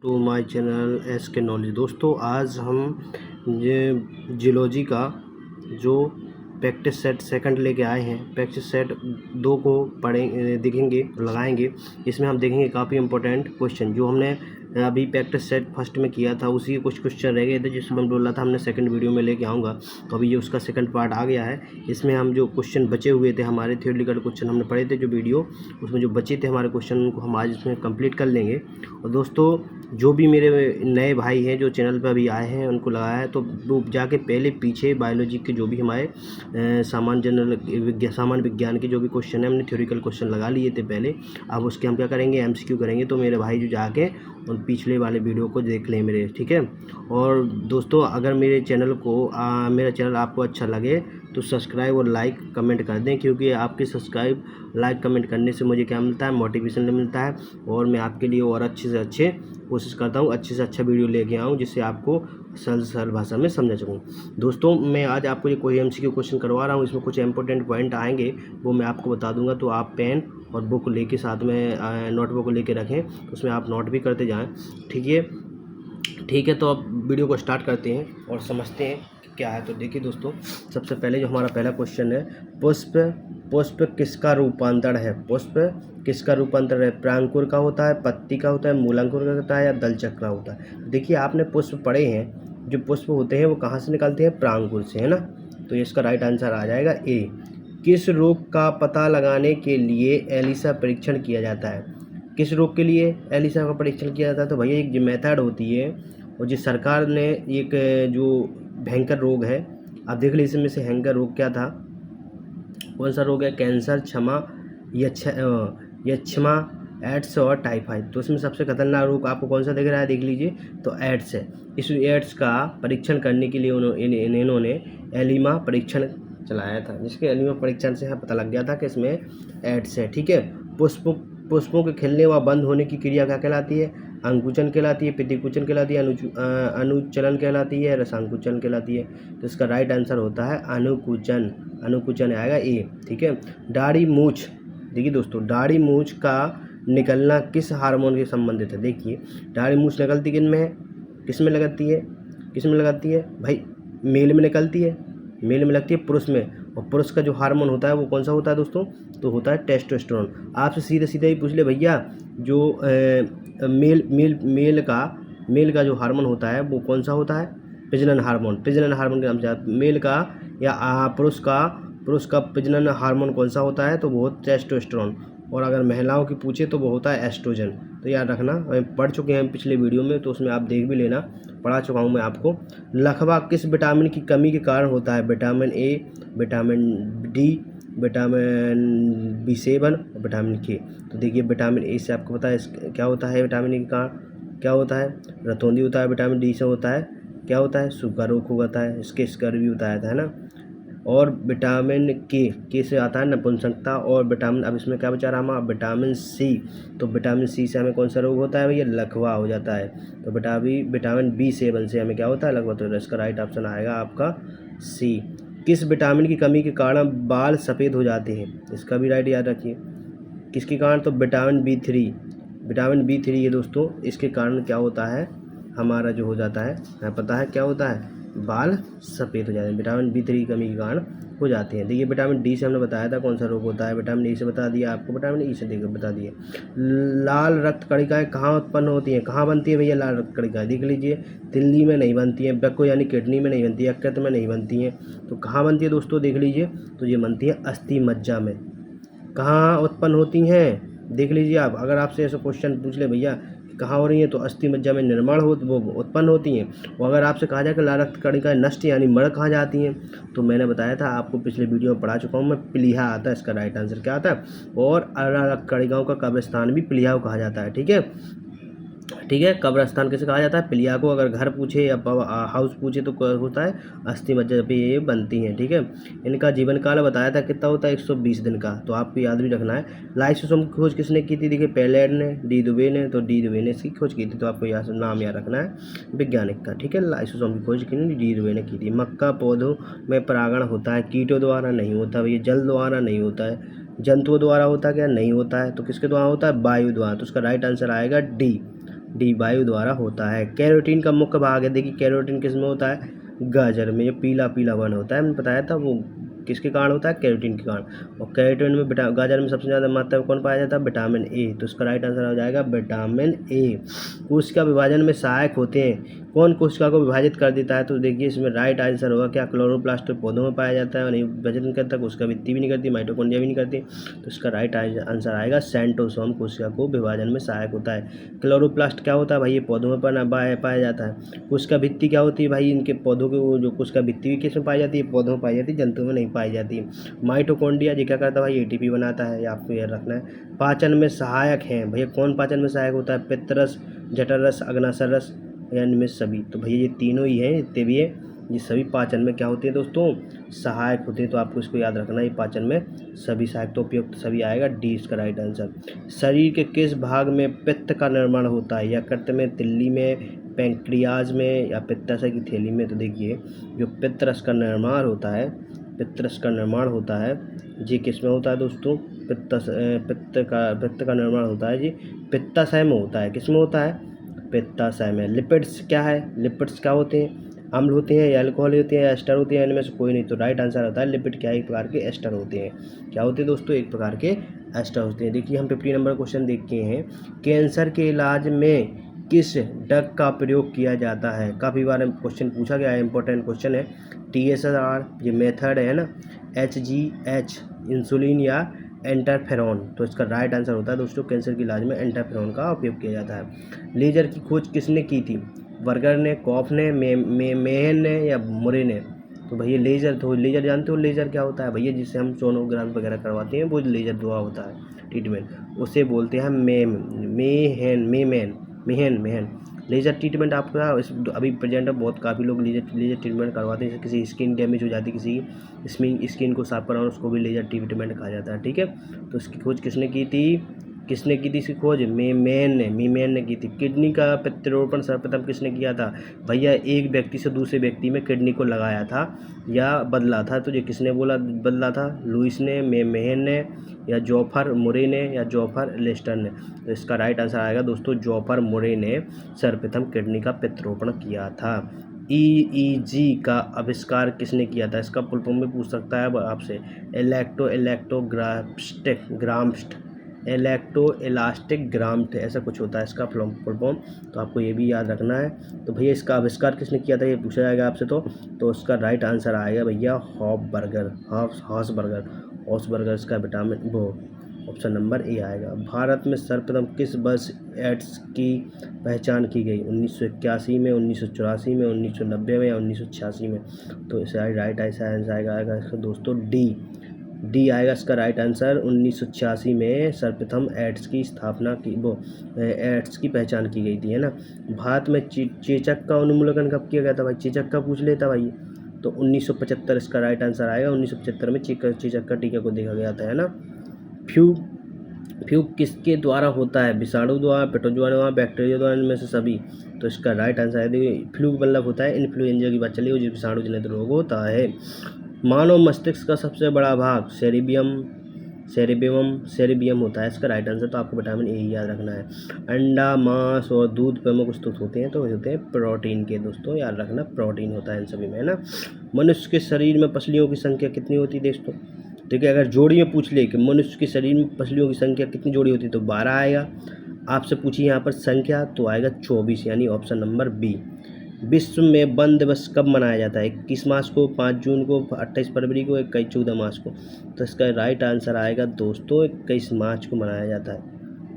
To my channel S के knowledge. दोस्तों आज हम ये जियोलॉजी का जो प्रैक्टिस सेट सेकंड लेके आए हैं, प्रैक्टिस सेट 2 को देखेंगे, लगाएंगे। इसमें हम देखेंगे काफ़ी इंपॉर्टेंट क्वेश्चन जो हमने अभी प्रैक्टिस सेट फर्स्ट में किया था, उसी के कुछ क्वेश्चन रह गए थे जिसमें हम बोला था हमने सेकंड वीडियो में लेके आऊँगा। तो अभी ये उसका सेकंड पार्ट आ गया है। इसमें हम जो क्वेश्चन बचे हुए थे, हमारे थ्योरेटिकल क्वेश्चन हमने पढ़े थे जो वीडियो, उसमें जो बचे थे हमारे क्वेश्चन, उनको हम आज इसमें कंप्लीट कर लेंगे। और दोस्तों जो भी मेरे नए भाई हैं जो चैनल पर अभी आए हैं, उनको लगाया है तो वो जाके पहले पीछे बायोलॉजी के जो भी हमारे सामान्य विज्ञान के जो भी क्वेश्चन है, हमने थ्योरेटिकल क्वेश्चन लगा लिए थे पहले। अब उसके हम क्या करेंगे, एमसीक्यू करेंगे। तो मेरे भाई जो जाके उन पिछले वाले वीडियो को देख लें मेरे, ठीक है। और दोस्तों अगर मेरे चैनल को मेरा चैनल आपको अच्छा लगे तो सब्सक्राइब और लाइक कमेंट कर दें, क्योंकि आपके सब्सक्राइब लाइक कमेंट करने से मुझे क्या मिलता है, मोटिवेशन मिलता है। और मैं आपके लिए और अच्छे से अच्छे कोशिश करता हूँ, अच्छे से अच्छा वीडियो लेके आऊँ जिससे आपको सरल भाषा में समझा सकूँ। दोस्तों मैं आज आपको ये कोई एमसीक्यू क्वेश्चन करवा रहा हूँ, इसमें कुछ इंपॉर्टेंट पॉइंट आएंगे वो मैं आपको बता दूंगा। तो आप पेन और बुक लेके साथ में नोटबुक लेके रखें, तो उसमें आप नोट भी करते जाएँ, ठीक है। तो अब वीडियो को स्टार्ट करते हैं और समझते हैं क्या है। तो देखिए दोस्तों, सबसे पहले जो हमारा पहला क्वेश्चन है, पुष्प किसका रूपांतर है? पुष्प किसका रूपांतर है? प्रांकुर का होता है, पत्ती का होता है, मूलांकुर का होता है, या दलचक्र का होता है? देखिए आपने पुष्प पढ़े हैं, जो पुष्प होते हैं वो कहाँ से निकलते हैं? प्रांकुर से, है ना। तो इसका राइट आंसर आ जाएगा ए। किस रोग का पता लगाने के लिए एलिसा परीक्षण किया जाता है? किस रोग के लिए एलिसा का परीक्षण किया जाता है? तो भैया एक जो मेथड होती है, और जिस सरकार ने एक जो भयंकर रोग है, आप देख लीजिए इसमें से भयंकर रोग क्या था, कौन सा रोग है? कैंसर, यक्ष्मा, एड्स और टाइफाइड। तो इसमें सबसे खतरनाक रोग आपको कौन सा दिख रहा है? देख लीजिए, तो एड्स है। इस एड्स का परीक्षण करने के लिए इन्होंने एलिमा परीक्षण चलाया था, जिसके एलिमा परीक्षण से पता लग गया था कि इसमें एड्स है, ठीक है। पुष्पों के खिलने व बंद होने की क्रिया क्या कहलाती है? अंकुचन कहलाती है, प्रतिकुचन कहलाती है, अनुचलन कहलाती है, रसांकुचन कहलाती है। तो इसका राइट आंसर होता है अनुकुचन आएगा ए, ठीक है। दाढ़ी मूछ, देखिए दोस्तों, दाढ़ी मूछ का निकलना किस हार्मोन के संबंधित है? देखिए दाढ़ी मूछ निकलती किन में है, किस में लगाती है भाई? मेल में निकलती है, मेल में लगती है, पुरुष में। और पुरुष का जो हार्मोन होता है वो कौन सा होता है दोस्तों? तो होता है टेस्टोस्टेरोन। आपसे सीधे ही पूछ ले भैया, जो मेल का जो हार्मोन होता है वो कौन सा होता है? प्रजनन हार्मोन के नाम से। मेल का या पुरुष का प्रजनन हार्मोन कौन सा होता है? तो वो टेस्टोस्टेरोन। और अगर महिलाओं की पूछे तो वो होता है एस्ट्रोजन। तो याद रखना, पढ़ चुके हैं पिछले वीडियो में, तो उसमें आप देख भी लेना, पढ़ा चुका हूँ मैं आपको। लकवा किस विटामिन की कमी के कारण होता है? Vitamin A, vitamin D, vitamin B7 और विटामिन के। तो देखिए विटामिन ए से आपको पता है क्या होता है? विटामिन ए के कारण क्या होता है? रतौंधी होता है। विटामिन डी से होता है क्या होता है? सूखा रोग होता है, इसके स्कर बताया था, है ना। और विटामिन के से आता है नपुंसकता। और विटामिन, अब इसमें क्या बचा रहा हमारा? Vitamin C. तो विटामिन सी से हमें कौन सा रोग होता है भैया? लकवा हो जाता है। तो विटामिन B7 से हमें क्या होता है? लकवा। तो इसका राइट ऑप्शन आएगा आपका सी। किस विटामिन की कमी के कारण बाल सफ़ेद हो जाते हैं? इसका भी राइट याद रखिए, किसके कारण? तो विटामिन B3 ये दोस्तों, इसके कारण क्या होता है हमारा जो हो जाता है, पता है क्या होता है? बाल सफ़ेद हो जाते हैं, विटामिन B3 की कमी के कारण हो जाते हैं। देखिए विटामिन डी से हमने बताया था कौन सा रोग होता है, विटामिन ए से बता दिया आपको, विटामिन ई से देखकर बता दिए। लाल रक्त कणिकाएँ कहाँ उत्पन्न होती हैं? कहाँ बनती है भैया लाल रक्त कणिकाएँ? देख लीजिए, तिल्ली में नहीं बनती हैं, वृक्क यानी किडनी में नहीं बनती है, यकृत में नहीं बनती हैं, तो कहाँ बनती है दोस्तों? देख लीजिए, तो ये बनती है अस्थि मज्जा में। कहाँ उत्पन्न होती हैं? देख लीजिए आप, अगर आपसे ऐसा क्वेश्चन पूछ ले भैया कहाँ हो रही हैं, तो अस्थि मज्जा में निर्माण वो उत्पन्न होती हैं। और अगर आपसे कहा जाए कि लाल रक्त कणिकाएँ नष्ट यानी मर कहाँ जाती हैं, तो मैंने बताया था आपको, पिछले वीडियो में पढ़ा चुका हूँ मैं, प्लीहा आता है। इसका राइट आंसर क्या आता है? और लाल रक्त कणिकाओं का कब्रिस्तान भी प्लीहा को कहा जाता है, ठीक है। कब्रस्तान किसे कहा जाता है? प्लीहा को। अगर घर पूछे या हाउस पूछे तो होता है अस्थि मज्जा पे ये बनती हैं, ठीक है। इनका जीवन काल बताया था कितना होता है? 120 दिन का। तो आपको याद भी रखना है। लाइसोसोम की खोज किसने की थी? देखिए पेलेट ने, डी दुबे ने। तो डी दुबे ने इसकी खोज की थी, तो आपको नाम याद रखना है वैज्ञानिक का, ठीक है। लाइसोसोम की खोज किसने? डी दुबे ने की थी। मक्का पौधों में परागण होता है, कीटों द्वारा नहीं होता भैया, जल द्वारा नहीं होता है, जंतुओं द्वारा होता है क्या? नहीं होता है। तो किसके द्वारा होता है? वायु द्वारा। तो उसका राइट आंसर आएगा डी, डी वायु द्वारा होता है। कैरोटीन का मुख्य भाग है, देखिए कैरोटीन किस में होता है, गाजर में, ये पीला पीला बन होता है, मैंने बताया था वो किसके कारण होता है, कैरोटीन के कारण। और कैरोटीन में गाजर में सबसे ज़्यादा मात्रा में कौन पाया जाता है, विटामिन ए। तो इसका राइट आंसर हो जाएगा विटामिन ए। कोशिका विभाजन में सहायक होते हैं, कौन कोशिका को विभाजित कर देता है, तो देखिए इसमें राइट आंसर होगा क्या, क्लोरोप्लास्ट तो पौधों में पाया जाता है और नहीं विभाजन नहीं करता, कोशिका भित्ति भी नहीं करती, माइटोकॉन्ड्रिया भी नहीं करती। तो इसका राइट आंसर आएगा सेंट्रोसोम कोशिका को विभाजन में सहायक होता है। क्लोरोप्लास्ट क्या होता है भाई, ये पौधों में पाया जाता है। कोशिका भित्ति क्या होती है भाई, इनके पौधों के वो जो कोशिका भित्ति भी किस में पाई जाती है, पौधों में पाई जाती है, जंतुओं में नहीं पाई जाती। माइटोकॉन्ड्रिया ये क्या करता है भाई, एटीपी बनाता है, ये आपको याद रखना है। पाचन में सहायक हैं भैया, कौन पाचन में सहायक होता है, पित्तरस, जठररस, अग्नाशय रस या इनमें सभी। तो भैया ये तीनों ही हैं, जितने भी है ये सभी पाचन में क्या होते हैं दोस्तों, सहायक होते हैं। तो आपको इसको याद रखना है, ये पाचन में सभी सहायक, तो उपयुक्त सभी आएगा, डी इसका राइट आंसर। शरीर के किस भाग में पित्त का निर्माण होता है, यकृत में, तिल्ली में, पैंक्रियाज में या पित्ताशय की थैली में। तो देखिए जो पित्तरस का निर्माण होता है, पित्तरस का निर्माण होता है जी किस में होता है दोस्तों, पित्त का निर्माण होता है जी पित्ताशय में होता है। किस में होता है, पित्ताशय में। लिपिड्स क्या है, लिपिड्स क्या होते हैं, अम्ल होते हैं या अल्कोहल होते हैं या एस्टर होते हैं, इनमें से कोई नहीं। तो राइट आंसर होता है लिपिड क्या है, एक प्रकार के एस्टर होते हैं। क्या होते हैं दोस्तों, एक प्रकार के एस्टर होते हैं। देखिए हम 50 नंबर क्वेश्चन देखते हैं, कैंसर के इलाज में किस ड्रग का प्रयोग किया जाता है। काफ़ी बार क्वेश्चन पूछा गया है, इंपॉर्टेंट क्वेश्चन है। TSR ये मेथड है ना, HGH इंसुलिन या एंटरफेरॉन। तो इसका राइट आंसर होता है दोस्तों, कैंसर के इलाज में एंटरफेरॉन का उपयोग किया जाता है। लेजर की खोज किसने की थी, बर्गर ने, कॉफ ने, मेहन ने या मुरे ने। तो भैया लेजर, तो लेजर जानते हो लेजर क्या होता है भैया, जिससे हम सोनोग्राफी वगैरह करवाते हैं वो लेजर दुआ होता है ट्रीटमेंट, उसे बोलते हैं मेहन। लेज़र ट्रीटमेंट आपका अभी प्रेजेंट में बहुत काफ़ी लोग लेज़र ट्रीटमेंट करवाते हैं। जैसे किसी स्किन डैमेज हो जाती है, किसी स्किन को साफ कराना, उसको भी लेज़र ट्रीटमेंट कहा जाता है, ठीक है। तो इसकी खोज किसने की थी इसकी खोज मीमेन ने की थी। किडनी का प्रत्यारोपण सर्वप्रथम किसने किया था भैया, एक व्यक्ति से दूसरे व्यक्ति में किडनी को लगाया था या बदला था, तो ये किसने बदला था, लुइस ने, मेहन ने या जोफर मुरे ने या जोफर लेस्टर ने। तो इसका राइट आंसर आएगा दोस्तों, जोफर मुरे ने सर्वप्रथम किडनी का प्रत्यारोपण किया था। EEG का आविष्कार किसने किया था, इसका फुल फॉर्म भी पूछ सकता है आपसे, इलेक्ट्रो इलास्टिक ग्राफ्ट ऐसा कुछ होता है इसका फुल फॉर्म, तो आपको ये भी याद रखना है। तो भैया इसका आविष्कार किसने किया था, ये पूछा जाएगा आपसे। तो उसका राइट आंसर आएगा भैया हॉसबर्गर इसका विटामिन वो ऑप्शन नंबर ए आएगा। भारत में सर्वप्रथम किस वर्ष एड्स की पहचान की गई, 1981 में, 1984 में, 1990 में या 1986 में। तो इसका राइट आंसर आएगा इसका दोस्तों डी आएगा इसका राइट आंसर। 1986 में सर्वप्रथम एड्स की स्थापना की एड्स की पहचान की गई थी, है ना। भारत में चेचक का उन्मूलन कब किया गया था भाई, चेचक का पूछ लेता भाई। तो 1975 इसका राइट आंसर आएगा। 1975 में चेचक का टीका को देखा गया था, है ना। फ्लू किसके द्वारा होता है, विषाणु द्वारा, प्रोटोजोआ द्वारा, बैक्टीरिया द्वारा, इनमें से सभी। तो इसका राइट आंसर है, देखिए फ्लू मतलब होता है इन्फ्लुएंजा की बात चली, वो जो विषाणु जनित रोग होता है। मानव मस्तिष्क का सबसे बड़ा भाग सेरेबियम होता है, इसका राइट आंसर। तो आपको विटामिन ए याद रखना है। अंडा, मांस और दूध प्रमुख स्रोत होते हैं, तो होते हैं प्रोटीन के दोस्तों, याद रखना प्रोटीन होता है इन सभी में, है ना। मनुष्य के शरीर में पसलियों की संख्या कितनी होती है दोस्तों, ठीक है। अगर जोड़ी में पूछ ले कि मनुष्य के शरीर में पसलियों की संख्या कितनी जोड़ी होती है, तो 12 आएगा। आपसे पूछिए यहाँ पर संख्या, तो आएगा 24, यानी ऑप्शन नंबर बी। विश्व में वन दिवस कब मनाया जाता है, 21 मार्च को, 5 जून को, 28 फरवरी को, 14 मार्च को। तो इसका राइट आंसर आएगा दोस्तों 21 मार्च को मनाया जाता है,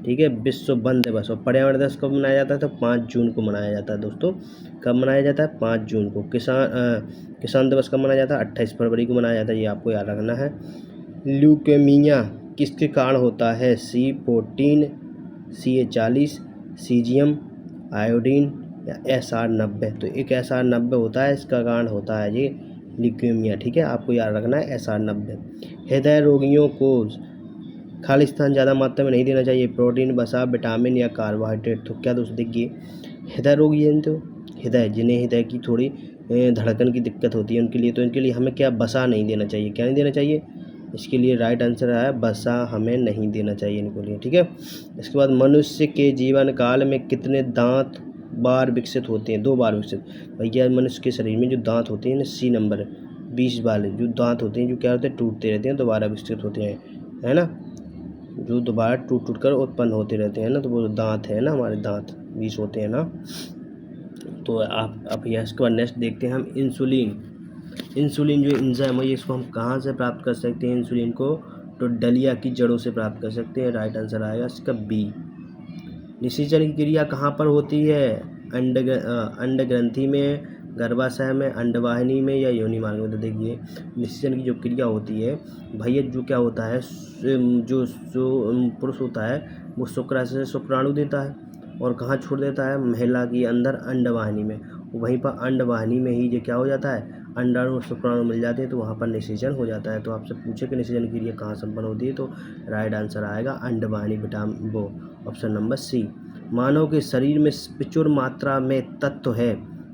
ठीक है, विश्व वन दिवस। और पर्यावरण दिवस कब मनाया जाता है, तो 5 जून को मनाया जाता है दोस्तों। कब मनाया जाता है, 5 जून को। किसान दिवस कब मनाया जाता है, 28 फरवरी को मनाया जाता है, ये आपको याद रखना है। ल्यूकेमिया किसके कारण होता है, C14, CA40, सीजियम, आयोडीन या SR90। तो एक SR90 होता है, इसका कारण होता है ये ल्यूकेमिया, ठीक है, आपको याद रखना है SR90। हृदय रोगियों को खालिस्तान ज़्यादा मात्रा में नहीं देना चाहिए, प्रोटीन, वसा, विटामिन या कार्बोहाइड्रेट। तो क्या दोस्तों देखिए, हृदय रोगी जानते हो, जिन्हें हृदय की थोड़ी धड़कन की दिक्कत होती है उनके लिए, तो इनके लिए हमें क्या वसा नहीं देना चाहिए, क्या नहीं देना चाहिए, इसके लिए राइट आंसर है वसा हमें नहीं देना चाहिए इनको लिए, ठीक है। इसके बाद मनुष्य के जीवन काल में कितने दांत बार विकसित होते हैं? 2 बार विकसित। भैया मनुष्य के शरीर में जो दांत होते हैं ना, सी नंबर 20 वाले जो दांत होते हैं, जो क्या होते हैं, टूटते रहते हैं, दोबारा विकसित होते हैं, है ना, जो दोबारा टूट कर उत्पन्न होते रहते हैं ना, तो वो दांत है ना, हमारे दांत 20 होते हैं ना। तो आप यह इसके बाद नेक्स्ट देखते हैं हम इंसुलिन जो एंजाइम है, इसको हम कहाँ से प्राप्त कर सकते हैं इंसुलिन को? तो डलिया की जड़ों से प्राप्त कर सकते हैं। राइट आंसर आएगा इसका बी। निषेचन की क्रिया कहाँ पर होती है? अंड ग्रंथि में, गर्भाशय में, अंडवाहिनी में या योनि मार्ग में? तो देखिए निषेचन की जो क्रिया होती है भैया, जो क्या होता है, जो पुरुष होता है वो शुक्राशय से शुक्राणु देता है और कहाँ छोड़ देता है? महिला की अंदर अंडवाहिनी में। वहीं पर अंडवाहिनी में ही जो क्या हो जाता है, अंडाणु और शुक्राणु मिल जाते हैं, तो वहाँ पर निषेचन हो जाता है। तो आपसे पूछे कि निषेचन की क्रिया कहाँ संपन्न होती है, तो राइट आंसर आएगा अंडवाहिनी, विटामिन वो ऑप्शन नंबर सी। मानव के शरीर में प्रचुर मात्रा में तत्व है।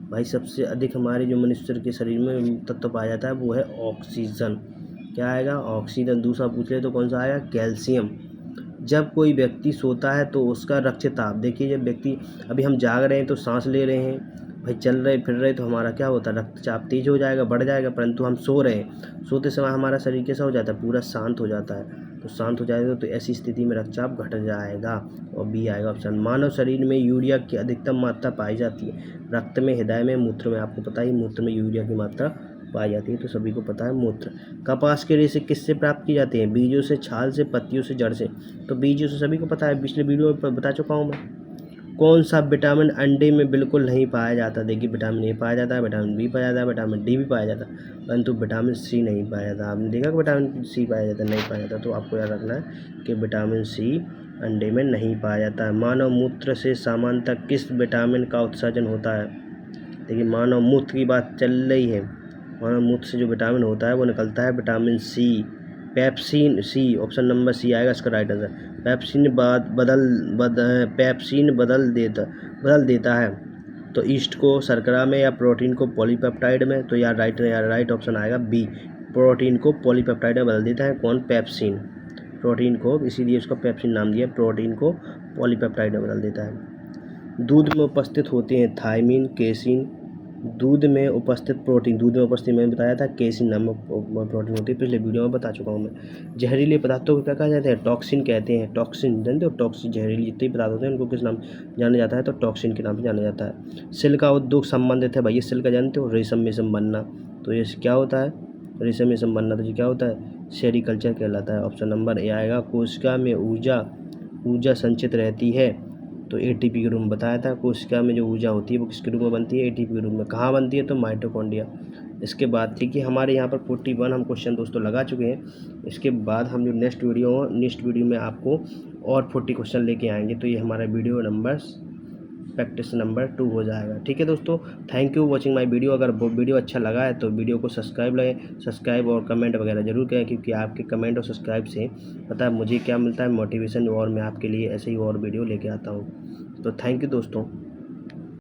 भाई सबसे अधिक हमारे जो मनुष्य के शरीर में तत्व पाया जाता है वो है ऑक्सीजन। क्या आएगा? ऑक्सीजन। दूसरा पूछ ले तो कौन सा आएगा? कैल्शियम। जब कोई व्यक्ति सोता है तो उसका रक्तचाप, देखिए जब व्यक्ति, अभी हम जाग रहे हैं तो सांस ले रहे हैं, भाई चल रहे फिर रहे, तो हमारा क्या होता है, रक्तचाप तेज हो जाएगा, बढ़ जाएगा। परंतु हम सो रहे हैं, सोते समय हमारा शरीर कैसा हो जाता है? पूरा शांत हो जाता है। तो शांत हो जाएगा तो ऐसी स्थिति में रक्तचाप घट जाएगा, और बी आएगा ऑप्शन। मानव शरीर में यूरिया की अधिकतम मात्रा पाई जाती है रक्त में, हृदय में, मूत्र में। आपको पता ही मूत्र में यूरिया की मात्रा पाई जाती है, तो सभी को पता है मूत्र। कपास के रेशे किससे प्राप्त की जाते हैं? बीजों से, छाल से, पत्तियों से, जड़ से। तो बीजों से सभी को पता है, पिछले वीडियो में बता चुका हूँ मैं। कौन सा विटामिन अंडे में बिल्कुल नहीं पाया जाता? देखिए विटामिन ए पाया जाता है, विटामिन बी पाया जाता है, विटामिन डी भी पाया जाता है, परंतु विटामिन सी नहीं पाया जाता। आपने देखा कि विटामिन सी पाया जाता है? नहीं पाया जाता। तो आपको याद रखना है कि विटामिन सी अंडे में नहीं पाया जाता है। मानव मूत्र से सामान्यतः किस विटामिन का उत्सर्जन होता है? देखिए मानव मूत्र की बात चल रही है। मानव मूत्र से जो विटामिन होता है वो निकलता है vitamin C, pepsin, C option number C आएगा इसका राइट आंसर। पेप्सिन बदल देता है तो ईस्ट को शर्करा में या प्रोटीन को पॉलीपेप्टाइड में। तो यार राइट ऑप्शन आएगा बी, प्रोटीन को पॉलीपेप्टाइड में बदल देता है कौन? पेप्सिन। प्रोटीन को, इसीलिए उसका पेप्सिन नाम दिया, प्रोटीन को पॉलीपेप्टाइड में बदल देता है। दूध में उपस्थित होते हैं थायमिन, केसिन। दूध में उपस्थित प्रोटीन, दूध में उपस्थित मैंने बताया था केसिन नामक प्रोटीन होती है, पिछले वीडियो में बता चुका हूँ मैं। जहरीले पदार्थों को क्या कहा जाता है? टॉक्सिन कहते हैं। टॉक्सिन जानते हो? टॉक्सिन, जहरीली जितने भी पदार्थ होते हैं उनको किस नाम जाना जाता है? तो टॉक्सिन के नाम से जाना जाता है। सिल्क का उद्योग संबंधित है भैया, सिल्क का जानते हो? रेशम बनना। तो ये क्या होता है? रेशम बनना। तो ये क्या होता है? सेरीकल्चर कहलाता है। ऑप्शन नंबर ए आएगा। कोशिका में ऊर्जा संचित रहती है, तो एटीपी के रूप में बताया था। कोशिका में जो ऊर्जा होती है वो किसके रूप में बनती है? एटीपी के रूप में। कहाँ बनती है? तो माइटोकॉन्ड्रिया। इसके बाद ठीक है, हमारे यहाँ पर 41 हम क्वेश्चन दोस्तों लगा चुके हैं। इसके बाद हम जो नेक्स्ट वीडियो में आपको और 40 क्वेश्चन लेके आएंगे। तो ये हमारा प्रैक्टिस नंबर 2 हो जाएगा। ठीक है दोस्तों, thank you watching my video. अगर वीडियो अच्छा लगा है तो वीडियो को सब्सक्राइब और कमेंट वगैरह जरूर करें, क्योंकि आपके कमेंट और सब्सक्राइब से पता है मुझे क्या मिलता है, मोटिवेशन, और मैं आपके लिए ऐसे ही और वीडियो लेके आता हूँ। तो थैंक यू दोस्तों।